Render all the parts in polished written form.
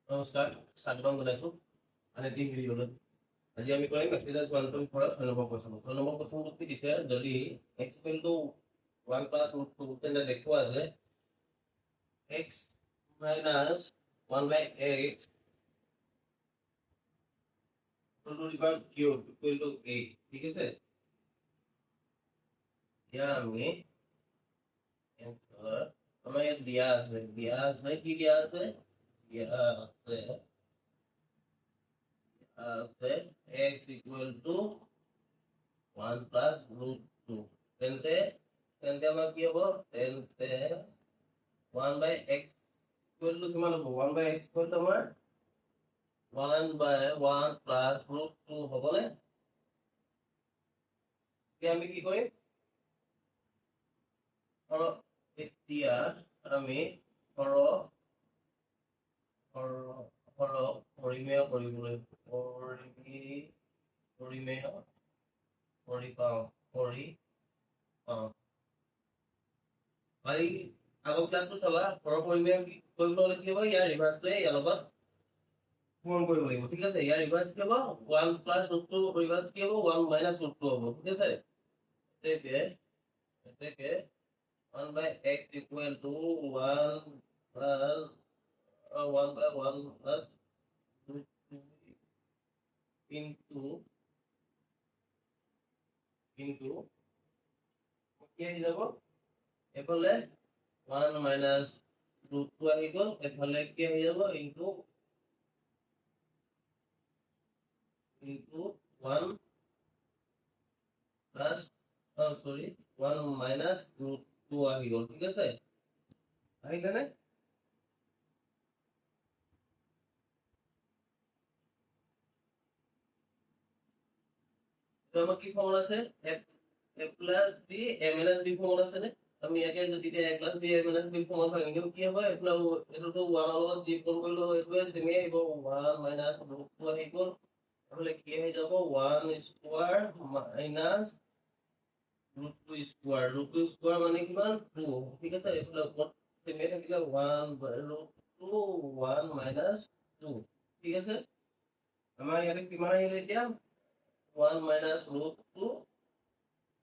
নমস্কাৰ, স্বাগতম জনাইছোঁ আন এটি ভিডিঅ'লৈ। আজি আমি কৰিম এক্সাৰচাইজ 1.4 6 নম্বৰ প্ৰশ্ন। 6 নম্বৰ প্ৰশ্নটো কি দিছে, যদি x equal to 1 plus root 2 তেন্তে দেখুওৱা যে x minus 1/x to to the power cube equal to 8। ঠিক আছে, এতিয়া আমি আমাৰ ইয়াত দিয়া আছে কি দিয়া আছে x equal to 1 plus root 2 তেন্তে তেন্তে আমাৰ কি হ'ব, তেন্তে 1/x ইকুৱেল টু কিমান হ'ব, 1/x ইকুৱেল টু আমাৰ 1/1 প্লাছ ৰুট 2 হ'বনে? এতিয়া আমি কি কৰিম, এতিয়া আমি পৰিমেয় কৰিবলৈ কৰি পাওঁ ভাই আগৰ ক্লাছটো চাবা। পৰিমেয় কৰিব হ'লে কি হ'ব, ইয়াৰ ৰিভাৰ্চটোৱে ইয়াৰ লগত পূৰণ কৰিব লাগিব। ঠিক আছে, ইয়াৰ ৰিভাৰ্চ কি হ'ব, 1 প্লাছ ৰুট 2 ৰিভাৰ্চ কি হ'ব, 1 মাইনাছ ৰুট 2 হ'ব। ঠিক আছে, এতেকে 1/x equal to 1 plus 1/1 plus root 2 into কি আহি যাব, এফালে 1 মাইনাছ ৰুট 2 আহি গ'ল, এফালে কি আহি যাব, ইনটু 1 প্লাছ 1 মাইনাছ ৰুট 2 আহি গ'ল। ঠিক আছে, আহিলেনে? আমাৰ কি ফৰ্মুলা আছে, a plus b a minus b formula আছে নে? আমি ইয়াকে যদি a plus b a minus b formula থাকে কিন্তু কি হ'ব, এইফালে এইটোতো 1 ৰ লগত ডিফাৰেন্স কৰিলে এইটোৱে চেমে আহিব, 1 মাইনাছ ৰুট 2 আহি গ'ল, এইফালে কি আহি যাব, 1 square minus root 2 square. Root 2 square মানে কিমান, 2। ঠিক আছে, এইফালে ওপৰত চেমে থাকিলে 1 মাইনাছ 2। ঠিক আছে, আমাৰ ইয়াতে কিমান আহিলে এতিয়া, 1 মাইনাছ ৰুট 2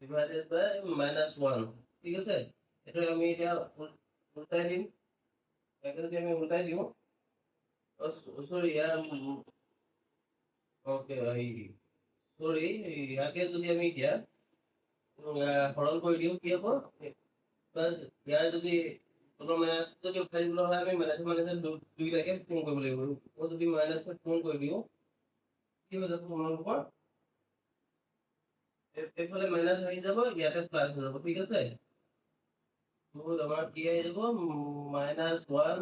ডিভাইডেড বাই মাইনাছ 1। ঠিক আছে, এইটো আমি এতিয়া উল্টাই দিম। ইয়াকে যদি আমি উল্টাই দিওঁ, চৰি ইয়াকে যদি আমি এতিয়া সৰল কৰি দিওঁ কি হ'ব, ইয়াৰ যদি মাইনাছ যদি উঠাই দিবলৈ হয়, আমি মাইনাছে দুইটাকে পূৰণ কৰিব লাগিব। যদি মাইনাছে পূৰণ কৰি দিওঁ কি হৈ যাব, তোমালোকৰ এইফালে মাইনাছ আহি যাব, ইয়াতে প্লাছ হৈ যাব। ঠিক আছে, আমাৰ কি আহি যাব, মাইনাছ 1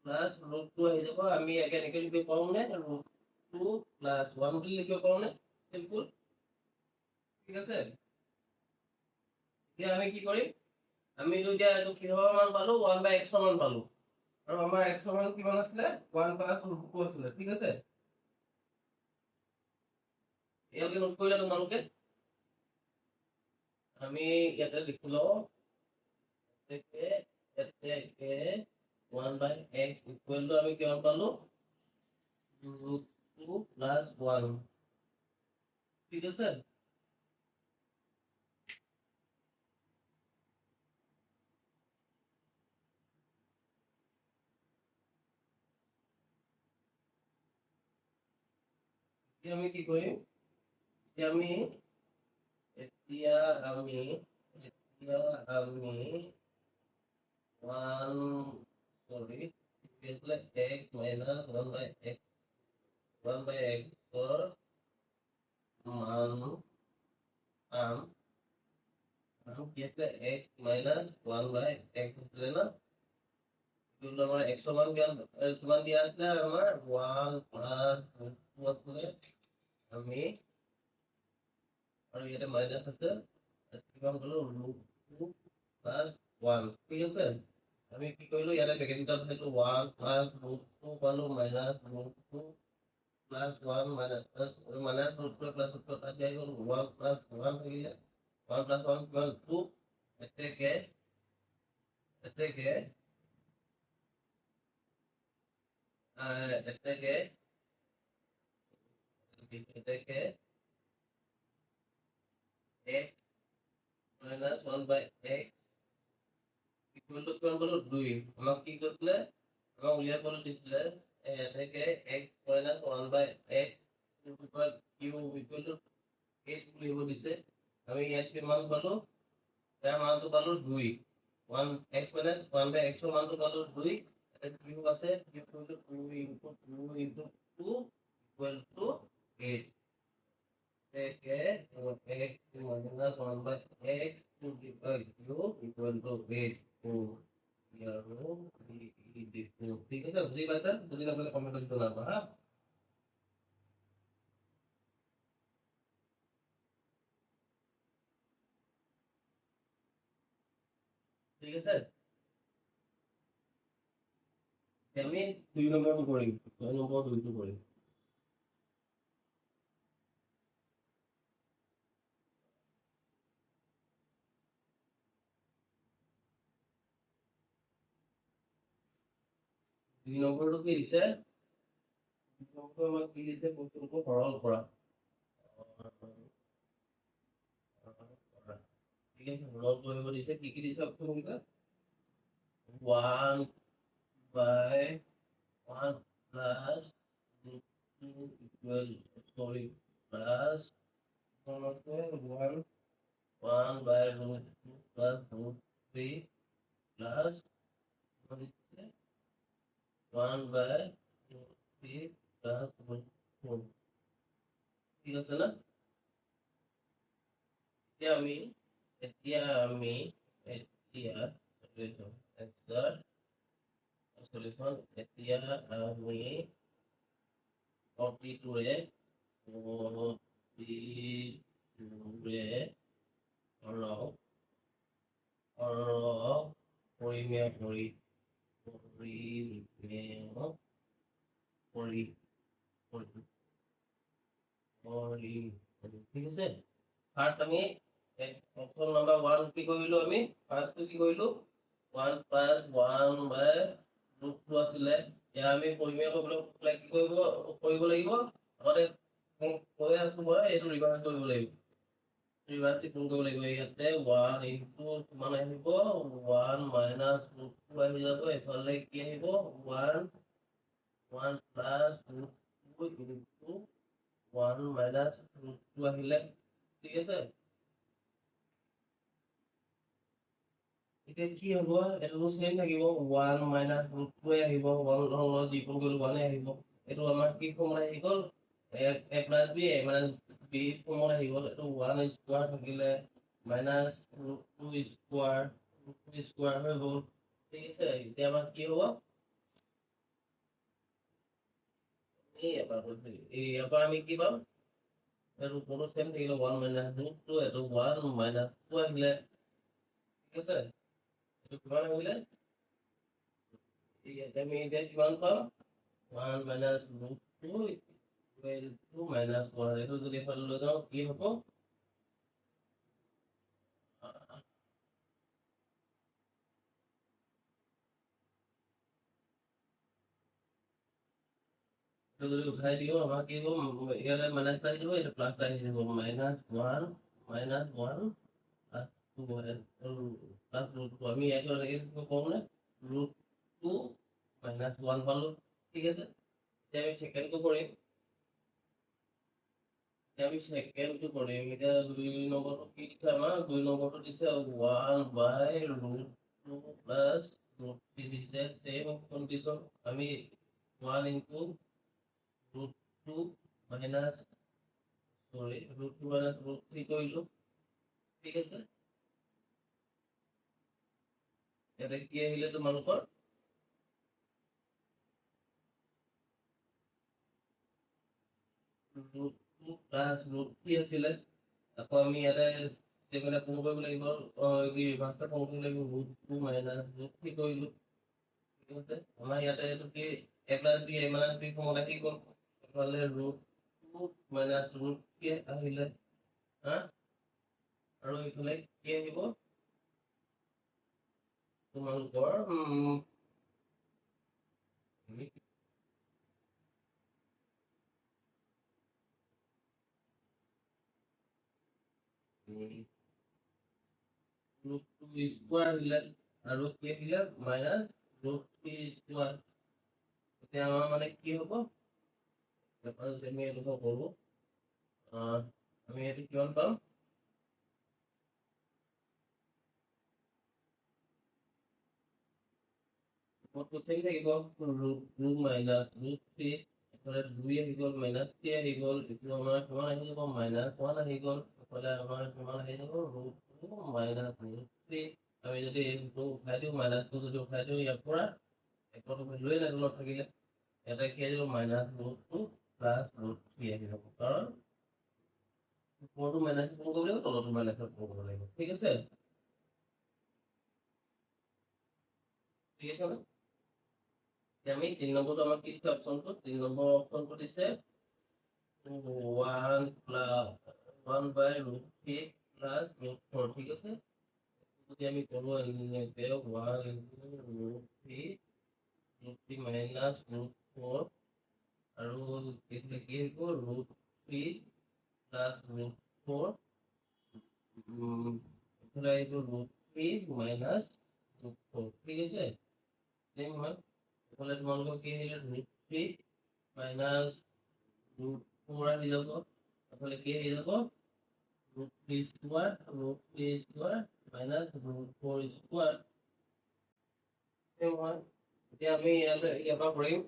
প্লাছ ৰুট 2 আহি যাব। আমি এনেকে লিখিব পাৰোঁ নে, ৰুট 2 প্লাছ 1 বুলি লিখিব পাৰোঁ নে, চিম্পুল। ঠিক আছে, এতিয়া আমি কি কৰিম, আমি এতিয়া এইটো কিহৰ মান পালো, 1/x ৰ মান পালো, আৰু আমাৰ x ৰ মান কিমান আছিলে, 1 প্লাছ ৰুট 2 আছিলে। ঠিক আছে, ইয়াকে নোট কৰিলা তোমালোকে, আমি ইয়াতে লিখি লওঁ, এতেকে 1/x ইকুৱেল টু আমি কিমান পালো, ৰুট 2 প্লাছ 1। ঠিক আছে, এতিয়া আমি কি কৰিম, এতিয়া আমি 1 মাইনাছ 1/x ৰ মান পাম, আৰু কি আছে, x মাইনাছ 1/x আছিলে না, কিন্তু আমাৰ x ৰ মান কিমান দিয়া আছিলে, আমাৰ 1 প্লাছ ৰুট 2 আছিলে। আমি আৰু ইয়াতে মাইনাছ আছে, কিমান পালো, ৰুট 2 প্লাছ 1। ঠিক আছে, আমি কি কৰিলো, ইয়াতে পেকেট দুটা থাকিলো, 1 প্লাছ ৰুট 2 পালো, minus root 2 plus 1 minus root 2 plus root 2 তাত দিয়া গ'ল, 1 প্লাছ 1 থাকিলে, 1 প্লাছ 1 কিমান, 2। এতেকে এটাকে x minus 1 by x equal to কিমান পালো 2 আমাক কি কৰিছিলে আমাক উলিয়াই পালো দিছিলে এটাকে x minus 1 by x equal to 8 উলিয়াব দিছে আমি ইয়াত কিমান পালো তাৰ মানটো পালো 2 1 x minus 1 by x ৰ মানটো পালো 2 এটা কিউব আছে কিউব কৰিলে 2 into 2 into 2 equal to 8 take x minus 1 by x to the cube equal to 8 to ইয়াৰো ঠিক আছে বুজি পাইছা বুজি নাপালে কমেন্টত জনাবা হা ঠিক আছে আমি 2 নম্বৰটো কৰিম 2 নম্বৰ 2টো কৰিম দুই নম্বৰটো কি দিছে নম্বৰটো আমাক কি দিছে বস্তুটো সৰল কৰা ঠিক আছে সৰল কৰিব দিছে কি দিছে আপোনালোকে 1 by 1 plus root 2 equal sorry plus 1 by root 2 plus root 3 plus 1 by root 3 plus root 4 ঠিক আছে না এতিয়া আমি solution এতিয়া আমি 42 ৰে ঠিক আছে ফার্স্ট আমি অপশন নাম্বার 1 কি কইলো আমি ফার্স্ট কি কইলো 1 plus 1 by root 2 আছিলে ইয়া আমি পৰিমেয় কৰিবলৈ কি কৰিব লাগিব আগতে কৈ আছো মই এইটো ৰিভাৰ্স কৰিব লাগিব ৰিভাৰ্স কোন কৰিব লাগিব ইয়াতে 1 into মানে আহিব 1 minus root 2 আহি যাব এফালে কি আহিব 1 plus root 2 into 1 minus root 2 আহিলে ঠিক আছে এতিয়া কি হ'ব এটো সেম থাকিব 1 minus root 2 আহিব 1 ধৰণৰ যিকোনো গ'ল 1 আহিব এটো আমাৰ কি ফৰ্মুলা আহি গ'ল a plus b মানে b ফৰ্মুলা আহি গ'ল এটো 1 স্কয়াৰ থাকিলে minus root 2 স্কয়াৰ হৈ গ'ল ঠিক আছে এতিয়া আমাৰ কি হ'ব এই এবাৰ আমি কি পাম এটো কোনো সেম থাকিলে 1 minus root 2 এটো 1 minus 2 আহিলে ঠিক আছে কিমান হইলে আমি এটা কিমান পাম 1 minus root 2 equal to minus 1 এটো যদি ফল লৈ যাও কি হ'ব তো যদি উঠাই দিও আমাক কি হ'ব ইয়াৰে মাইনাস আহি যাব এটা প্লাস আহি যাব -1 -1 plus 2 plus root 2 আমি ইয়াক লাগে কম না root 2 minus 1 পালো ঠিক আছে এতিয়া আমি সেকেন্ডটো কৰিম আমি সেকেন্ডটো কৰিম এটা 2 নম্বৰটো কি দিছে আমাৰ 2 নম্বৰটো দিছে 1 by root 2 plus root 3 দিছে সেম কন্ডিশন আমি 1 into root 2 minus sorry root 2 minus root 3 কৰিলো ঠিক আছে এটা কি আহিলে তোমালোকৰ root 2 plus root 3 আছিলে আকৌ আমি ইয়াতে যেনে কোন কৰিব লাগিব এই ৰিভাৰ্সটা কোন কৰিব লাগিব root 2 minus root 3 কৰিলো ঠিক আছে আমাৰ ইয়াতে এটো কি a plus b a minus b formula কি গ'ল এফালে root 2 minus root 3 আহিলে হা আৰু এইফালে কি আহিব তোমালোকৰ root 2 square হিলে আৰু কি হিলে minus root 3 square এতিয়া আমাৰ মানে কি হ'ব আমি এইটো কৰো আমি এইটো কিমান পাম কত কোথায় থাকিব root 2 minus root 3 এফালে 2 আহি গ'ল minus 3 আহি গ'ল এইটো আমাৰ কিমান আহি যাব minus 1 আহি গ'ল এফালে আমাৰ কিমান আহি যাব root 2 minus root 3 আমি যদি এইটো উঠাই দিওঁ minus 2 যদি উঠাই দিওঁ ইয়াৰ পৰা একটো ভ্যালুৱে নাই তলত থাকিলে এটা কি আহি যাব minus root 2 plus root 3 আহি যাব কাৰণ ওপৰটো মাইনাস কৰিব লাগিব তলটো মাইনাস কৰিব লাগিব ঠিক আছে ঠিক আছে না আমি 3 নম্বৰটো আমাৰ কি দিছে অপচনটো 3 নম্বৰ অপচনটো দিছে 1 plus 1 by root 3 plus root 4 ঠিক আছে যদি আমি কৰো এনেকে 1 into root 3 minus root 4 আৰু এইটো কি হ'ব root 3 plus root 4 এফালে আহিব root 3 minus root 4 ঠিক আছে সেম হয় এফালে তোমালোকৰ কি আহিলে root 3 minus root 4 আহি যাব এফালে কি আহি যাব root 3 square minus root 4 square same হয় এতিয়া আমি ইয়াৰ পৰা কৰিম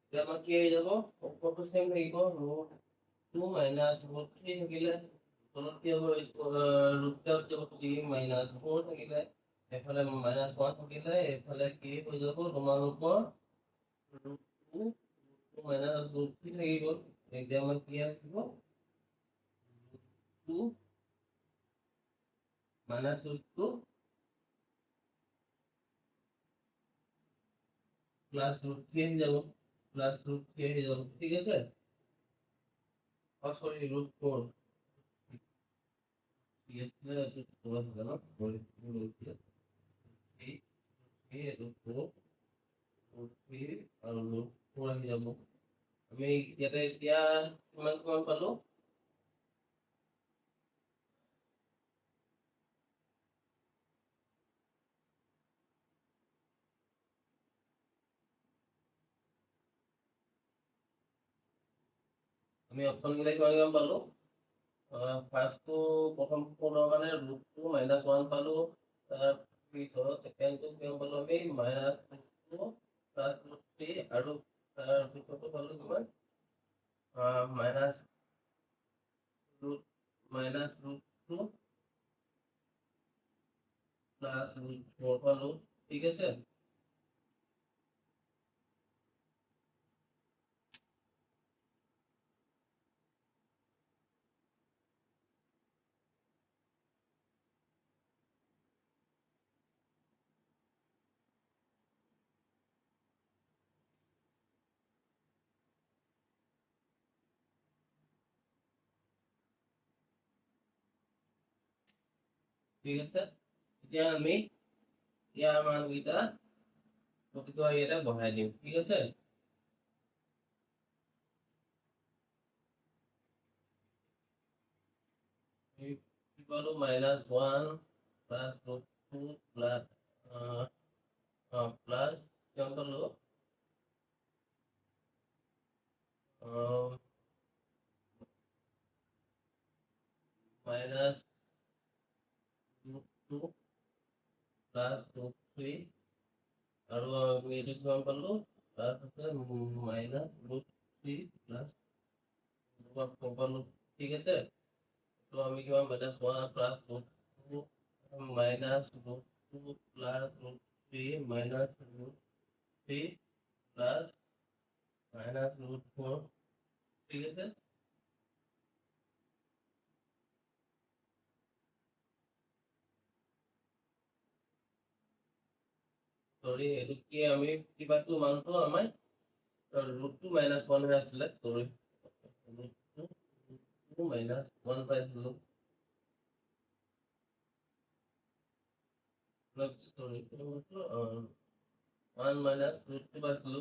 এতিয়া আমাৰ কি আহি যাব ওপৰটো সেম থাকিব root 2 minus root 3 থাকিলে তলত কি হ'ব root 3 minus 4 থাকিলে এফালে minus 1 থাকিলে এফালে কি হৈ যাব তোমালোকৰ root 2 minus root 3 থাকি গ'ল এতিয়া আমাৰ কি আহিব 2 minus root 2 plus root 3 আহি যাব plus root 3 আহি যাব ঠিক আছে সরি root 4 ये थोड़ा सा ना थोड़ी ये root 4 root 3 और root 4 আহি যাব আমি ইয়াতে এতিয়া কিমান পালো আমি অপশন গিলা কিমান পালো ফার্স্ট তো প্রথম পড়ার মানে root 2 minus 1 পালো তার পিছত সেকেন্ড তো কিমান পালো আমি minus 2 plus root 3 আৰু তাৰ পিছত পালো কিমান minus root 2 plus root 4 পালো ঠিক আছে ঠিক আছে এতিয়া আমি ইয়াৰ মানকেইটা প্ৰতিটো ইয়াতে বহাই দিম ঠিক আছে পালো minus 1 plus root 2 plus plus কিমান পালো minus root 2 plus root 3 আৰু আমি এইটো কিমান পালো প্লাস আছে minus root 3 plus পালো ঠিক আছে তো আমি কিমান minus 1 plus root 2 minus root 2 plus root 3 minus root 3 plus minus root 4 ঠিক আছে সরি এটো কি আমি কিবা তো মানটো আমাৰ root 2 minus 1 হৈ আছিলে সরি root 2 minus 1 পাইছিলো sorry 1 minus root 2 পাইছিলো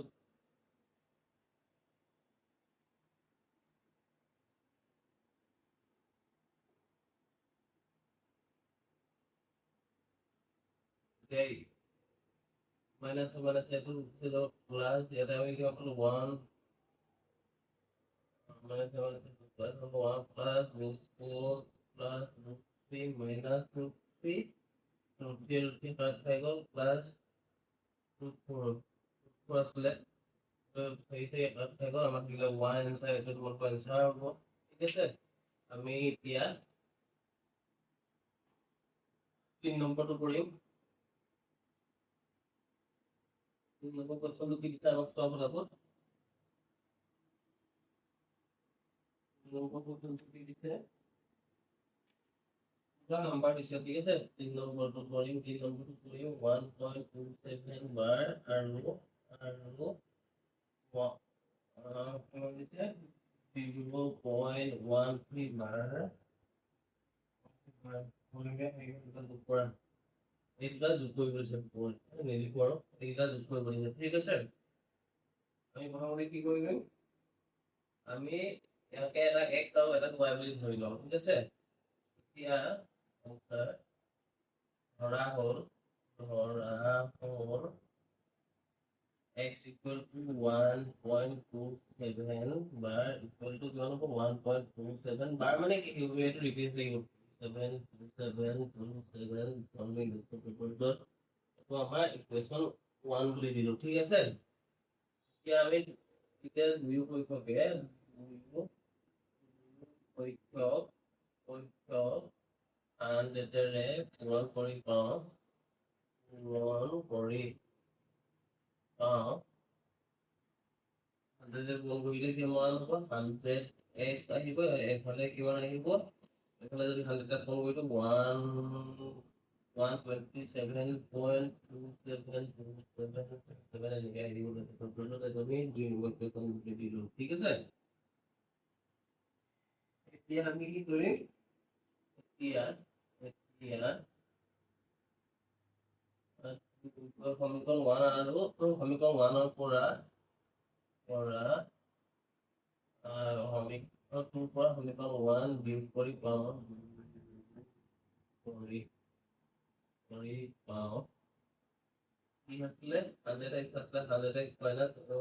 Okay. Minus itu plus ya tapi itu aku 1 minus itu plus 1 plus root 4 plus root 3 minus root 3 root 3 plus root 4 plus left itu আমাক দিলে 1 inside itu তোমালোকৰ answer হ'ব ঠিক আছে আমি এতিয়া 3 নম্বৰটো কৰিম 3 নম্বৰ কোৱেশ্চনটো কি দিছে আমাক চোৱা ফটাফট নম্বৰ পৰ্যন্ত কি দিছে দুটা নাম্বাৰ দিছে ঠিক আছে 3 নম্বৰটো কৰিম 3 নম্বৰটো কৰিম 1.27 বাৰ আৰু দিছে 0.13 বাৰ কৰিলে এইটা দুপৰা এইটা যোগ কৰিব আছে নিলিখো আৰু এইটা যোগ কৰিব আছে ঠিক আছে আমি প্ৰথমতে কি কৰিম আমি ইয়াকে এটা x আৰু এটা y বুলি ধৰি লওঁ ঠিক আছে এতিয়া ধৰা হ'ল x equal to 1.27 bar equal to কিমান হ'ব 1.27 bar মানে কি এইটো ৰিপিট লাগিব 7.27 আমি লিখো পেপাৰটোত তো আমাৰ ইকুৱেশ্যন 1 বুলি দিলো ঠিক আছে এতিয়া আমি এতিয়া দুই পক্ষকে আনডেটেৰে পূৰণ কৰি পাওঁ 100 কৰিলে কিমান হ'ব 100x আহিব এফালে কিমান আহিব এফালে যদি 100 পূৰণ কৰিতো 127.2727 এনেকৈ আহিব ঠিক আছে এতিয়া আমি কি কৰিম এতিয়া সমীকৰণ 1 আৰু সমীকৰণ 1 ৰ পৰা সমীকৰণ 2 পৰা সমীকৰণ 1 বিয়োগ কৰি পাওঁ কি আছিলে 100x আছিলে 100x minus 1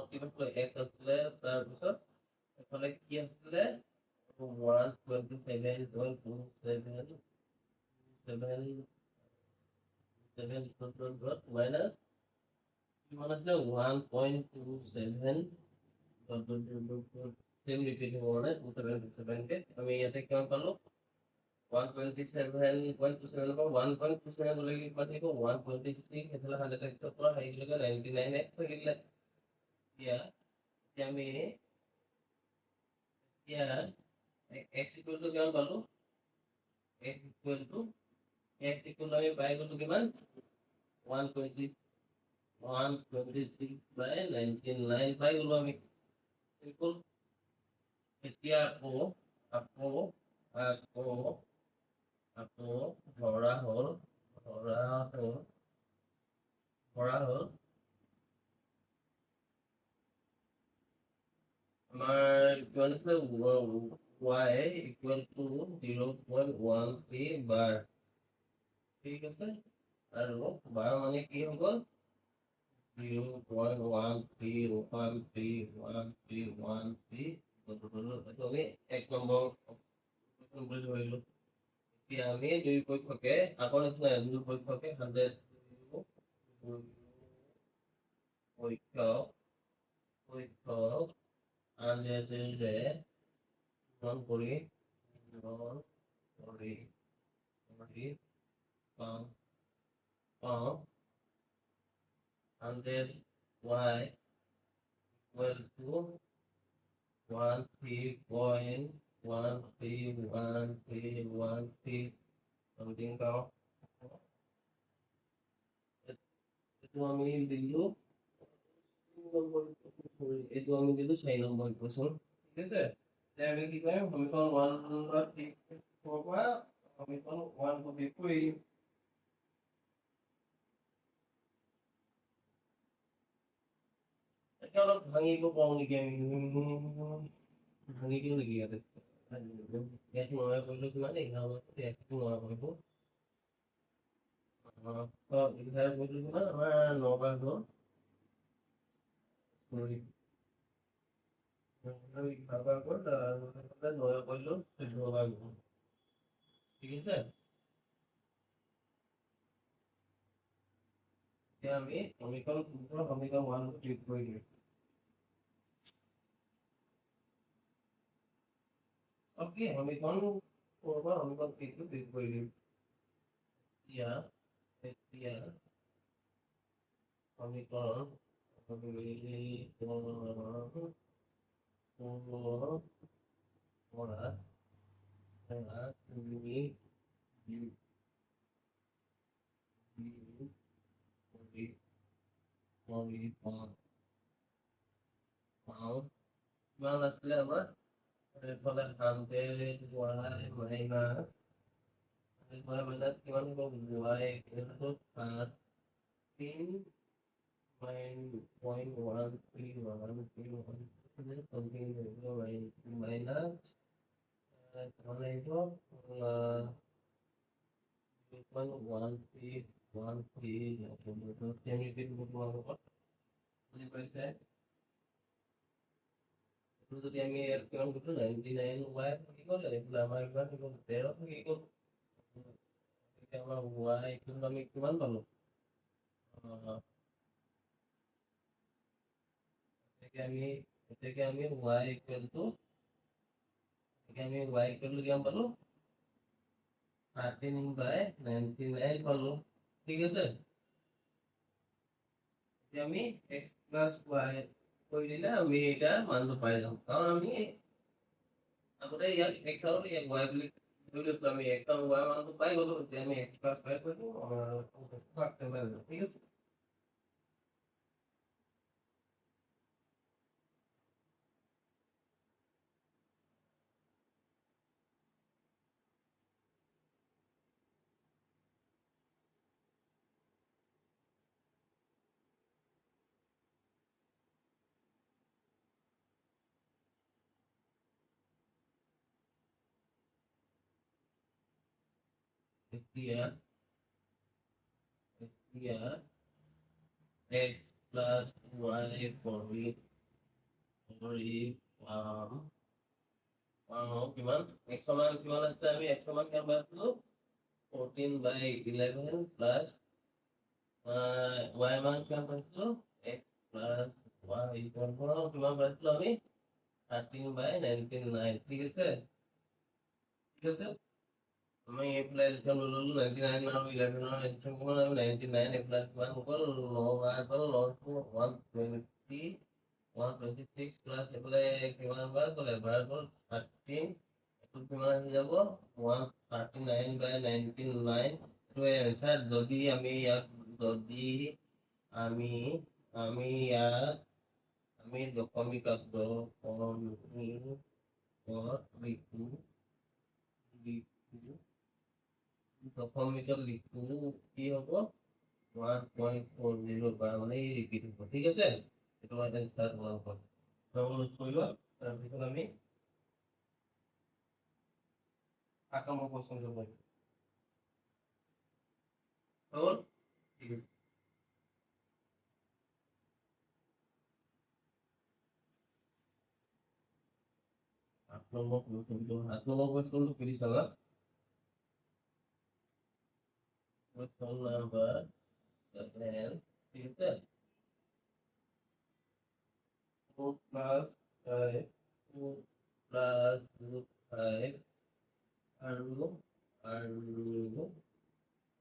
কি আছিলে x আছিলে তাৰপিছত এফালে কি আছিলে 127.27 minus কিমান আছিলে 1.27 same repeating over 27 কে আমি ইয়াতে কিমান পালো 127.27 পৰা 1.27 লৈ কি পাতিব 126 এফালে 100x পৰা আহিলে 99x থাকিলে এতিয়া আমি x equal to কিমান পালো x equal to আমি পাই গলো কিমান 126 by 99 পাই গলো আমি ইকুয়াল এতিয়া আকৌ ধৰা হ'ল আমাৰ কিমান আছে y equal to 0.13 bar ঠিক আছে আৰু bar মানে কি হ'ব 0.1313 আমি 1 নম্বৰ ধৰিলো এতিয়া আমি দুই পক্ষকে আগৰ নিচিনা দুই পক্ষকে 100 আনডেটেৰে পূৰণ কৰি পাওঁ 100y equal to 13.1313 something পাওঁ এইটো আমি দিলো 4 নম্বৰ ইকুৱেশ্যন ঠিক আছে এতিয়া আমি কি কৰিম সমীকৰণ 1 পৰা সমীকৰণ 1 টো বিয়োগ কৰিম এতিয়া অলপ ভাঙিব পাওঁ নেকি আমি ভাঙি দিওঁ নেকি ইয়াতে ইয়াত নয়া কৰিলো কিমান 11 ইয়াত নয়া কৰিব ইফালে গৈছো কিমান আমাৰ 9 বাৰ হ'ল ইফালে গ'ল 9 কৰিলো 14 বাৰ গ'ল ঠিক আছে এতিয়া আমি সমীকৰণ 2 সমীকৰণ 1 ক্লিক কৰি দিম ओके সমীকৰণ 4 সমীকৰণ 3 ক্লিক কৰি দিম এতিয়া সমীকৰণ পৰা তুমি পাওঁ কিমান আছিলে আমাৰ এইফালে 100 মাইনাছ কিমান হ'ব y ইকুৱেলটো 13.1311 মাইনাছ কিমান আহিব 1.13 বুজি পাইছে যদি আমি কিমান কৰিছো 99 y থাকি গ'ল এইফালে আমাৰ কিমান থাকি গ'ল 13 থাকি গ'ল এতিয়া আমাৰ y ইকুৱেল আমি কিমান পালো এতিয়া আমি y ইকুৱেলটো কিমান পালো 13/99 পালো ঠিক আছে এতিয়া আমি x plus y কৰি দিলে আমি এটা মানটো পাই যাম কাৰণ আমি আগতে ইয়াত x আৰু ইয়াত y বুলি ধৰিলো আমি x আৰু y মানটো পাই গলো এতিয়া আমি x plus y কৰি দিম ঠিক আছে এতিয়া x plus y কৰি কিমান x সমান কিমান আছে আমি x সমান কিমান পাইছিলো 14/11 plus y মান কিমান পাইছিলো x plus y কিমান পাইছিলো আমি 13/99 ঠিক আছে আমি এইফালে এলচিয়াম লৈ ললো 99 আৰু 11 ৰ এলচিয়াম কিমান আমি 99 এইফালে কিমান হ'ল 9 বাৰ গ'ল 120 126 প্লাস এইফালে কিমান বাৰ গ'ল এবাৰ গ'ল 13 এইটো কিমান আহি যাব 139/99 এইটো এনসাৰ যদি আমি ইয়াত দশমিক দশমিকত লিখো কি হ'ব 1.40 বাৰ মানে ৰিপিট হ'ব ঠিক আছে এইটো এটা স্টাৰ্ট হোৱাৰ ওপৰত কৰি লোৱা তাৰপিছত আমি 8 নম্বৰ কোৱেশ্চনটো কৰিম হ'ল ঠিক আছে 8 নম্বৰ কোৱেশ্চনটো কৰি চাবা question number 7 ঠিক আছে 2 plus 5 2 plus 5 আৰু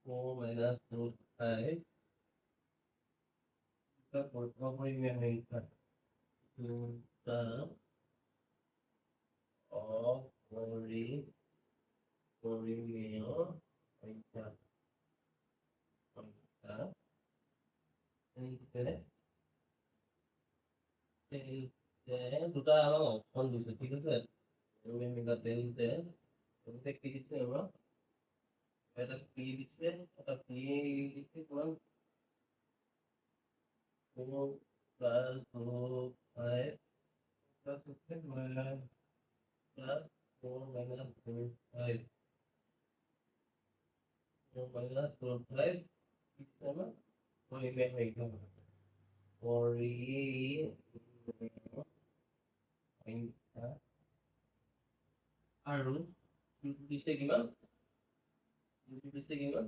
4 minus 2 5 এটা পৰীক্ষা কৰি আমি দুটা অপৰিমেয় সংখ্যা দুটা আমাক অপশন দিছে ঠিক আছে তেন্তে কি দিছে আমাক এটা পি দিছে কিমান 4 plus 2 5 plus 4 minus 2 5 4 minus 2 5 আৰু দিছে কিমান দিছে কিমান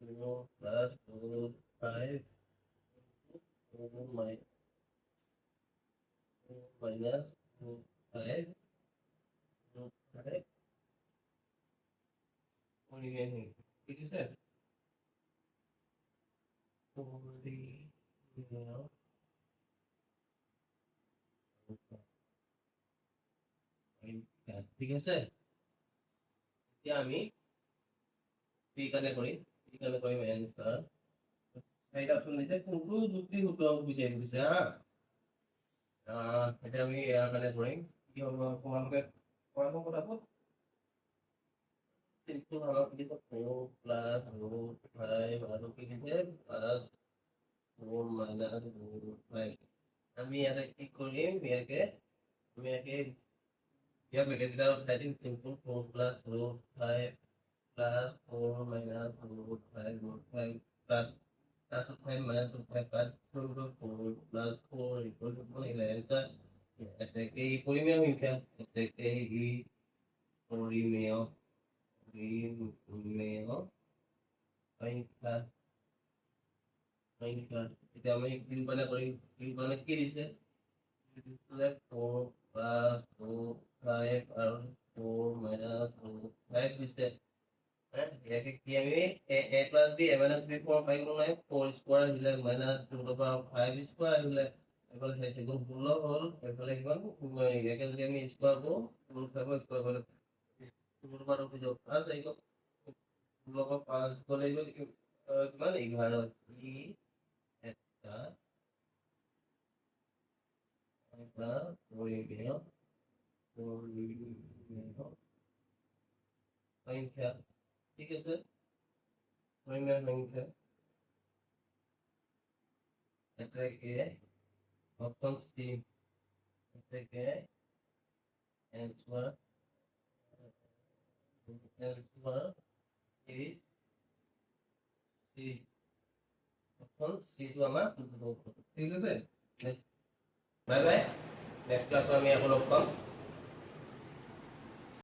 2 plus 4 5 minus 5 ঠিক আছে ঠিক আছে এতিয়া আমি এইকাৰণে কৰিম এনসাৰ চাৰিটা অপচন দিছে কোনটো যুক্তি সূত্ৰ বিচাৰিব দিছে হা এতিয়া আমি ইয়াৰ কাৰণে কৰিম কি হ'ব তোমালোকে কৰাটো পটাপট কিন্তু আমাক দিছে 4 প্লাস √5 আৰু কি দিছে প্লাস 4 মাইনাস √5 আমি ইয়াতে কি কৰিম ইয়াকে আমি ইয়াকে या ब्रैकेट उठाई दिन simple 4 plus √5 plus 4 minus √5 plus 5 minus √5 plus 4 plus 4 equal to 11 का এটাকে এই পরিমেয় সংখ্যা এটাকে এই পরিমেয় সংখ্যা এটা আমি কিউবানে করি কিউবানে কি দিছে 4 plus 5 আৰু 4 minus 5 দিছে ইয়াকে কি আমি a plus b a minus b form পাই গ'লো নাই 4 স্কয়াৰ আহিলে minus 5 স্কয়াৰ আহিলে এফালে সেইটো গুণ হ'ল এফালে কিমান ইয়াকে যদি আমি স্কয়াৰ কৰো √5 স্কয়াৰ কৰিলে √5 হৈ যাব আছে এইটো লগ 5 গলে কিমান 11 ই এটা এটা পরিমেয় সংখ্যা ঠিক আছে পরিমেয় সংখ্যা এটাকে অপশন সি এটাকে answer is সি অপশন সি তো আমার ঠিক আছে বাই বাই নেক্সট ক্লাস আমি আকৌ লগ পাম